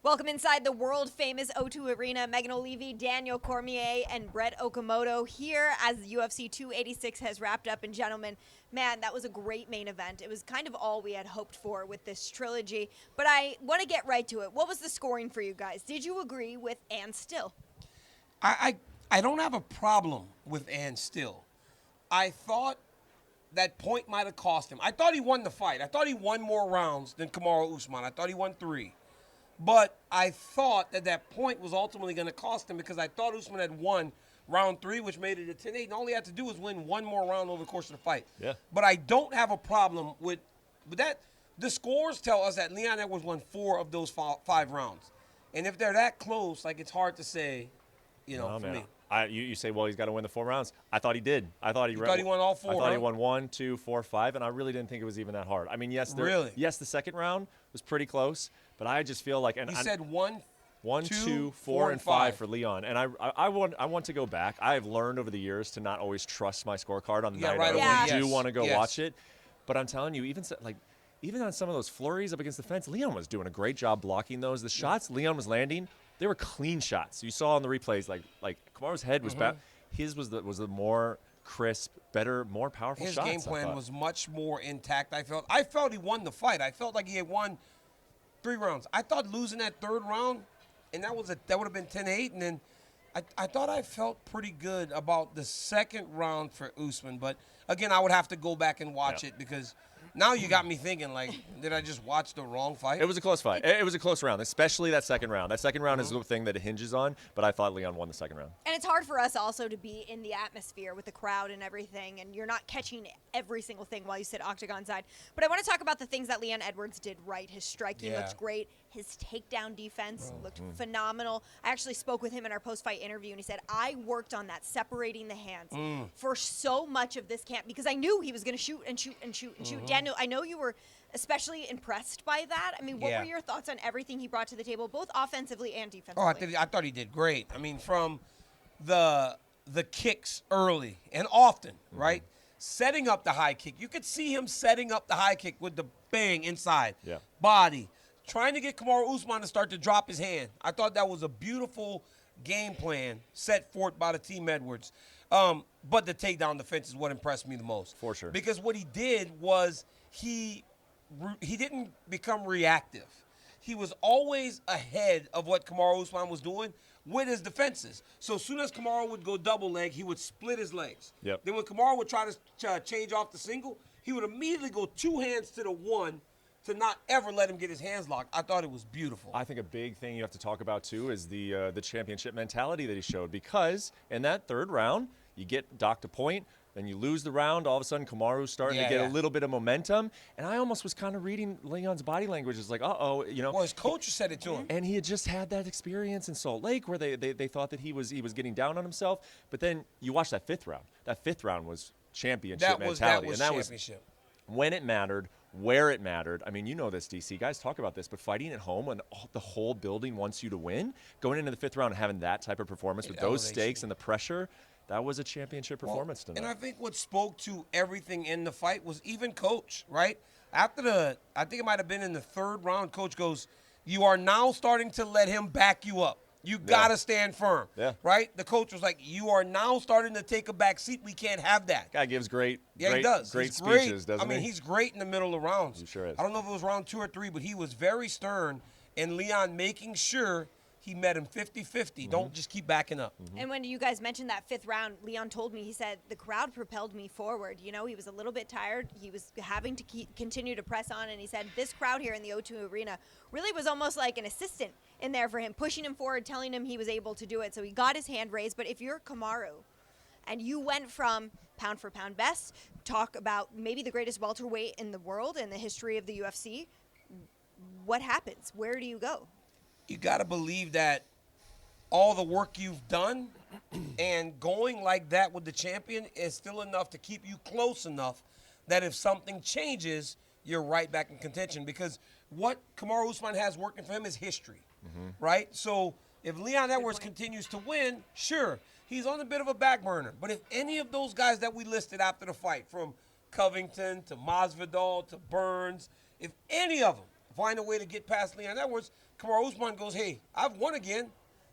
Welcome inside the world-famous O2 Arena. Megan Olivi, Daniel Cormier, and Brett Okamoto here as UFC 286 has wrapped up. And gentlemen, man, that was a great main event. It was kind of all we had hoped for with this trilogy. But I want to get right to it. What was the scoring for you guys? Did you agree with and still? I don't have a problem with and still. I thought that point might have cost him. I thought he won the fight. I thought he won more rounds than Kamaru Usman. I thought he won 3. But I thought that point was ultimately going to cost him because I thought Usman had won round 3, which made it a 10-8, and all he had to do was win one more round over the course of the fight. Yeah. But I don't have a problem with that. The scores tell us that Leon Edwards won 4 of those 5 rounds. And if they're that close, like, it's hard to say, for me. You say, well, he's got to win the 4 rounds. I thought he did. I thought he won all 4. I thought he won 1, 2, 4, 5, and I really didn't think it was even that hard. I mean, yes, the second round was pretty close, but I just feel like you said 1, 2, 4, and 5 for Leon, and I want to go back. I have learned over the years to not always trust my scorecard on the night. I do want to go watch it, but I'm telling you, even on some of those flurries up against the fence, Leon was doing a great job blocking those. The shots Leon was landing, they were clean shots. You saw on the replays, like Kamaru's head was bad. His was the more crisp, better, more powerful shots. His game plan was much more intact. I felt he won the fight. I felt like he had won 3 rounds. I thought losing that 3rd round, and that would have been 10-8, and then I thought I felt pretty good about the 2nd round for Usman. But again, I would have to go back and watch it because now you got me thinking, like, did I just watch the wrong fight? It was a close fight. It was a close round, especially that 2nd round. That 2nd round is the thing that it hinges on, but I thought Leon won the 2nd round. And it's hard for us also to be in the atmosphere with the crowd and everything, and you're not catching every single thing while you sit octagon side. But I want to talk about the things that Leon Edwards did right. His striking looked great. His takedown defense looked phenomenal. I actually spoke with him in our post-fight interview, and he said, I worked on that, separating the hands, for so much of this camp because I knew he was going to shoot and shoot and shoot and shoot. Daniel, I know you were especially impressed by that. I mean, what were your thoughts on everything he brought to the table, both offensively and defensively? Oh, I thought he did great. I mean, from the kicks early and often, right? Setting up the high kick. You could see him setting up the high kick with the bang inside. Body. Trying to get Kamaru Usman to start to drop his hand. I thought that was a beautiful game plan set forth by the Team Edwards. But the takedown defense is what impressed me the most. For sure. Because what he did was he didn't become reactive. He was always ahead of what Kamaru Usman was doing with his defenses. So as soon as Kamaru would go double leg, he would split his legs. Yep. Then when Kamaru would try to change off the single, he would immediately go 2 hands to the 1 to not ever let him get his hands locked. I thought it was beautiful. I think a big thing you have to talk about, too, is the championship mentality that he showed. Because in that 3rd round, you get docked a point, then you lose the round. All of a sudden, Kamaru's starting to get a little bit of momentum. And I almost was kind of reading Leon's body language. It's like, uh-oh, Well, his coach said it to him. And he had just had that experience in Salt Lake where they thought that he was getting down on himself. But then you watch that 5th round. That 5th round was championship mentality. That was championship. When it mattered, where it mattered. I mean, you know this, DC. Guys talk about this, but fighting at home when the whole building wants you to win, going into the 5th round and having that type of performance with those stakes and the pressure, that was a championship performance tonight. And I think what spoke to everything in the fight was even coach, right? After I think it might have been in the 3rd round, coach goes, you are now starting to let him back you up. You got to stand firm, right? The coach was like, you are now starting to take a back seat. We can't have that. Guy gives great speeches, doesn't he? I mean, he's great in the middle of rounds. He sure is. I don't know if it was round 2 or 3, but he was very stern, and Leon making sure he met him 50-50. Don't just keep backing up. And when you guys mentioned that 5th round, Leon told me, he said, the crowd propelled me forward. He was a little bit tired. He was having to continue to press on, and he said this crowd here in the O2 Arena really was almost like an assistant in there for him, pushing him forward, telling him he was able to do it. So he got his hand raised. But if you're Kamaru and you went from pound for pound best, talk about maybe the greatest welterweight in the world in the history of the UFC, what happens? Where do you go? You got to believe that all the work you've done and going like that with the champion is still enough to keep you close enough that if something changes, you're right back in contention. Because what Kamaru Usman has working for him is history, right? So if Leon Edwards continues to win, sure, he's on a bit of a back burner. But if any of those guys that we listed after the fight, from Covington to Masvidal to Burns, if any of them find a way to get past Leon Edwards, Kamaru Usman goes, hey, I've won again.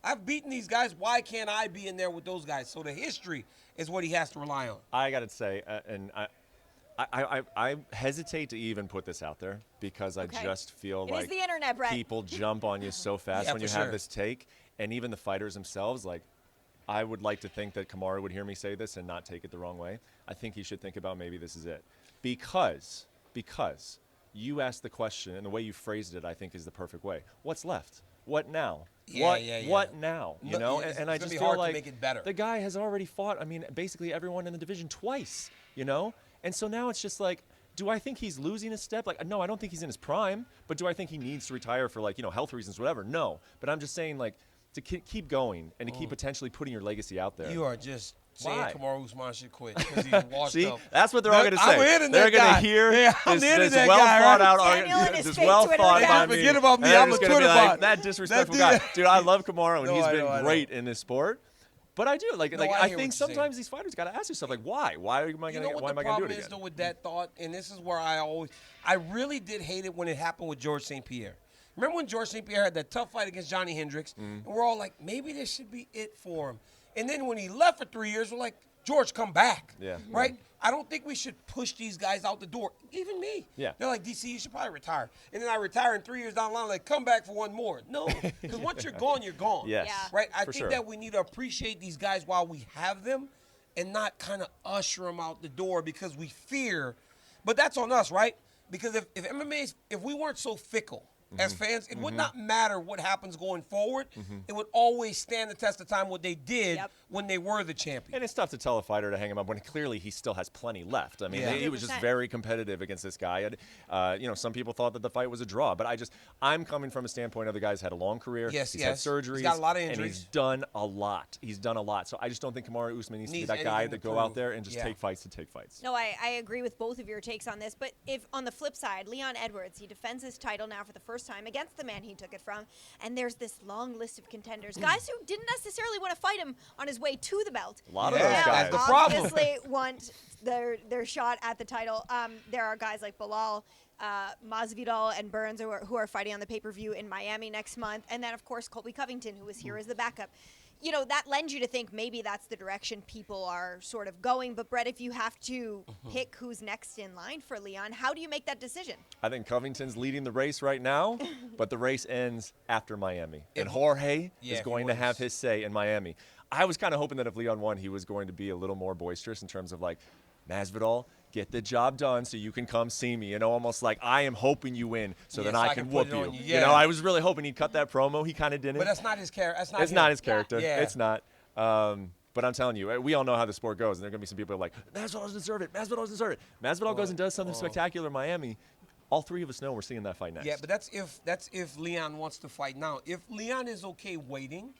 I've beaten these guys. Why can't I be in there with those guys? So the history is what he has to rely on. I got to say, and I hesitate to even put this out there because I just feel like the internet, Brett. People jump on you so fast when you have this take, and even the fighters themselves. Like, I would like to think that Kamaru would hear me say this and not take it the wrong way. I think he should think about maybe this is it, because you asked the question and the way you phrased it, I think, is the perfect way. What's left? What now? What now? You know, and I just feel like make it better. The guy has already fought. I mean, basically everyone in the division twice. You know. And so now it's just like, do I think he's losing a step? Like, no, I don't think he's in his prime. But do I think he needs to retire for, like, health reasons, whatever? No. But I'm just saying, like, to keep going and to keep potentially putting your legacy out there. You are just saying Kamaru Usman should quit because he's washed See, up. that's what they're all going to say. I'm they're going to hear this well-thought-out argument. This well-thought about me. Forget about me. I'm a Twitter bot. That disrespectful guy. Dude, I love Kamaru, and he's been great in this sport. But I do I think sometimes these fighters got to ask yourself, like, why? Why am I going to do it again? You know what the problem is, though, with that thought? And this is where I really did hate it when it happened with George St. Pierre. Remember when George St. Pierre had that tough fight against Johnny Hendricks? And we're all like, maybe this should be it for him. And then when he left for 3 years, we're like, George, come back. Yeah. Right? I don't think we should push these guys out the door. Even me. Yeah. They're like, DC, you should probably retire. And then I retire, and 3 years down the line, like, come back for one more. No, because once you're gone, you're gone. Yes. Yeah. Right? I think that we need to appreciate these guys while we have them and not kind of usher them out the door because we fear. But that's on us, right? Because if MMA, if we weren't so fickle, as fans, it would not matter what happens going forward. It would always stand the test of time what they did when they were the champion. And it's tough to tell a fighter to hang him up when clearly he still has plenty left. I mean, he was just very competitive against this guy. And, some people thought that the fight was a draw. But I'm coming from a standpoint of the guy's had a long career. He's had surgeries. He's got a lot of injuries. And he's done a lot. So I just don't think Kamaru Usman needs to be that guy that go out there and just take fights to take fights. No, I agree with both of your takes on this. But if on the flip side, Leon Edwards, he defends his title now for the first time against the man he took it from, and there's this long list of contenders, guys who didn't necessarily want to fight him on his way to the belt. A lot of those guys. That's the problem. Obviously want their shot at the title. There are guys like Bilal, Masvidal, and Burns who are fighting on the pay-per-view in Miami next month, and then of course Colby Covington, who is here as the backup. That lends you to think maybe that's the direction people are sort of going. But, Brett, if you have to pick who's next in line for Leon, how do you make that decision? I think Covington's leading the race right now, but the race ends after Miami. And Jorge is going to have his say in Miami. I was kind of hoping that if Leon won, he was going to be a little more boisterous in terms of, like, Masvidal, get the job done so you can come see me. Almost like I am hoping you win so then I can whoop you. I was really hoping he'd cut that promo. He kind of didn't. But that's not his character. It's not his character. Yeah. It's not. But I'm telling you, we all know how the sport goes. And there are going to be some people like, Masvidal doesn't deserve it. Masvidal doesn't deserve it. Masvidal goes and does something spectacular in Miami. All three of us know we're seeing that fight next. Yeah, but that's if Leon wants to fight now. If Leon is okay waiting,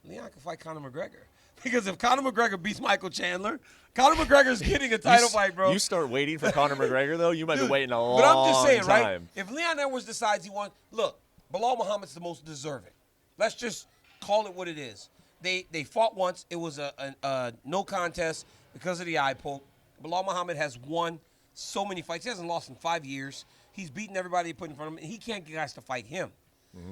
Leon can fight Conor McGregor. Because if Conor McGregor beats Michael Chandler, Conor McGregor's getting a title fight, bro. You start waiting for Conor McGregor, though, you might be waiting a long time. But I'm just saying, right? If Leon Edwards decides he wants, look, Bilal Muhammad's the most deserving. Let's just call it what it is. They fought once. It was a no contest because of the eye poke. Bilal Muhammad has won so many fights. He hasn't lost in 5 years. He's beaten everybody he put in front of him, and he can't get guys to fight him.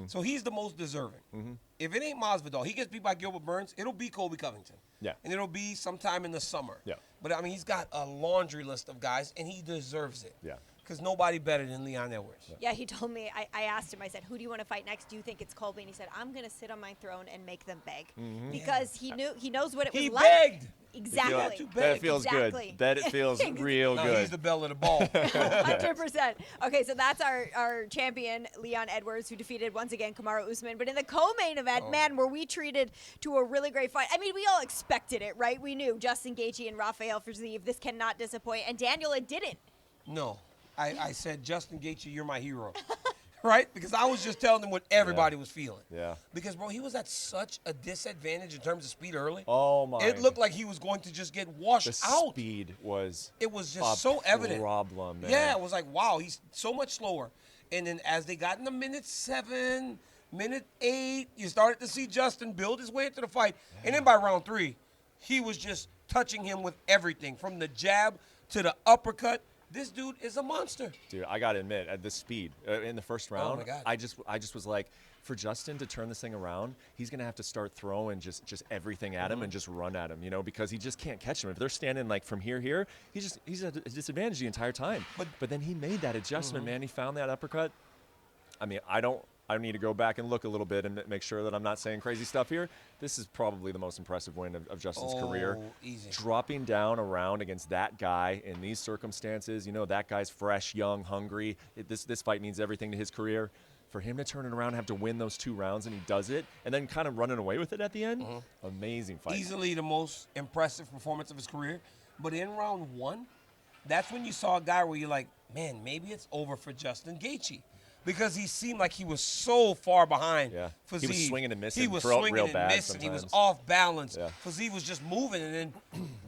So he's the most deserving. If it ain't Masvidal, he gets beat by Gilbert Burns, it'll be Colby Covington. Yeah. And it'll be sometime in the summer. Yeah. But, I mean, he's got a laundry list of guys, and he deserves it. Yeah. Because nobody better than Leon Edwards. Yeah, he told me, I asked him, I said, who do you want to fight next? Do you think it's Colby? And he said, I'm going to sit on my throne and make them beg. Because he knows what it was like. He begged. Exactly. That feels good. That it feels real good. He's the belle of the ball. 100%. Okay, so that's our champion, Leon Edwards, who defeated, once again, Kamaru Usman. But in the co-main event, man, were we treated to a really great fight. I mean, we all expected it, right? We knew Justin Gaethje and Rafael Fiziev, this cannot disappoint. And Daniel, it didn't. No. I said, Justin Gaethje, you're my hero. Right? Because I was just telling them what everybody was feeling. Yeah. Because, bro, he was at such a disadvantage in terms of speed early. Oh, my. It looked like he was going to just get washed out. The speed was It was just so evident. Problem, man. Yeah, it was like, wow, he's so much slower. And then as they got into minute 7, minute 8, you started to see Justin build his way into the fight. And then by round 3, he was just touching him with everything, from the jab to the uppercut. This dude is a monster. Dude, I got to admit, at this speed, in the first round, my God. I just was like, for Justin to turn this thing around, he's going to have to start throwing just everything at him and just run at him, because he just can't catch him. If they're standing like from here, he's at a disadvantage the entire time. But then he made that adjustment, man. He found that uppercut. I mean, I need to go back and look a little bit and make sure that I'm not saying crazy stuff here. This is probably the most impressive win of Justin's career. Easy. Dropping down a round against that guy in these circumstances, that guy's fresh, young, hungry. This fight means everything to his career. For him to turn it around and have to win those 2 rounds, and he does it, and then kind of running away with it at the end, amazing fight. Easily the most impressive performance of his career. But in round 1, that's when you saw a guy where you're like, man, maybe it's over for Justin Gaethje. Because he seemed like he was so far behind Fiziev. He was swinging and missing. He was swinging real and bad missing. sometimes. He was off balance. Yeah. Fiziev was just moving, and then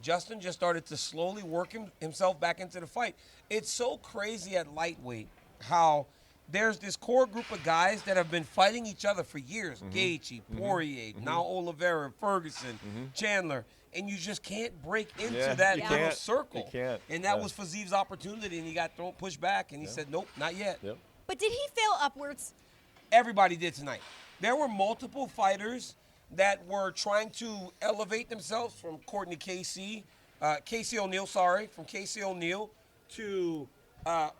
Justin just started to slowly work himself back into the fight. It's so crazy at lightweight how there's this core group of guys that have been fighting each other for years. Gaethje, Poirier, now Oliveira, Ferguson, Chandler. And you just can't break into that little circle. You can't. And that was Fiziev's opportunity, and he got pushed back, and he said, nope, not yet. Yep. But did he fail upwards? Everybody did tonight. There were multiple fighters that were trying to elevate themselves from Casey O'Neill to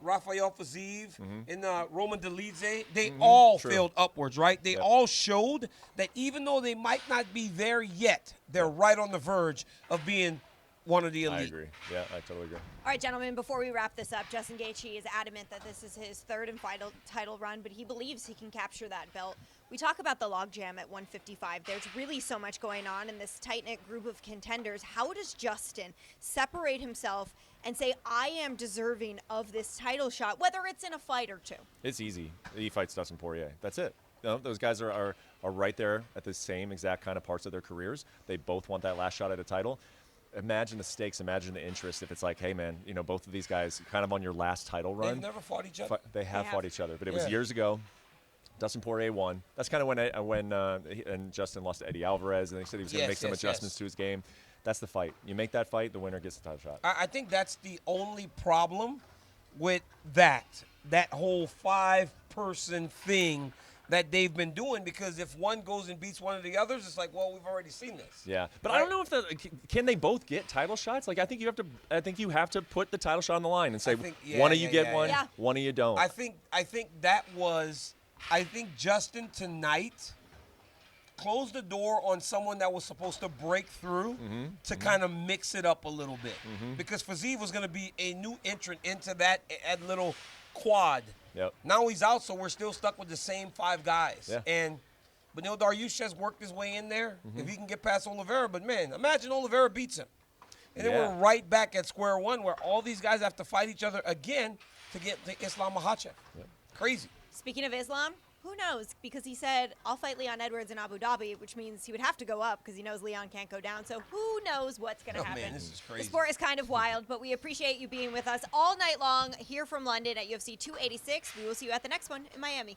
Rafael Fiziev and Roman Dolidze. They all failed upwards, right? They all showed that even though they might not be there yet, they're right on the verge of being one of the elite. I agree. Yeah, I totally agree. All right, gentlemen, before we wrap this up, Justin Gaethje is adamant that this is his 3rd and final title run, but he believes he can capture that belt. We talk about the logjam at 155. There's really so much going on in this tight-knit group of contenders. How does Justin separate himself and say, I am deserving of this title shot, whether it's in a fight or 2? It's easy. He fights Dustin Poirier. That's it. Those guys are right there at the same exact kind of parts of their careers. They both want that last shot at a title. Imagine the stakes, imagine the interest if it's like, hey, man, both of these guys kind of on your last title run. They've never fought each other. They have fought each other, but it was years ago. Dustin Poirier won. That's kind of when and Justin lost to Eddie Alvarez, and they said he was going to make some adjustments to his game. That's the fight. You make that fight, the winner gets the title shot. I think that's the only problem with that whole 5-person thing that they've been doing, because if one goes and beats one of the others, it's like, well, we've already seen this. Yeah, but I don't know if can they both get title shots? Like, I think you have to put the title shot on the line and say one of you get one, one of you don't. I think Justin tonight closed the door on someone that was supposed to break through to kind of mix it up a little bit, because Fiziev was going to be a new entrant into that little quad. Yep. Now he's out, so we're still stuck with the same 5 guys. Yeah. But Dariush has worked his way in there if he can get past Oliveira. But, man, imagine Oliveira beats him. And then we're right back at square one where all these guys have to fight each other again to get to Islam Makhachev. Yep. Crazy. Speaking of Islam, who knows? Because he said, I'll fight Leon Edwards in Abu Dhabi, which means he would have to go up because he knows Leon can't go down. So who knows what's going to happen? Man, this is crazy. The sport is kind of wild, but we appreciate you being with us all night long here from London at UFC 286. We will see you at the next one in Miami.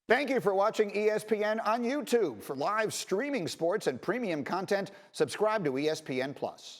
Thank you for watching ESPN on YouTube. For live streaming sports and premium content, subscribe to ESPN+.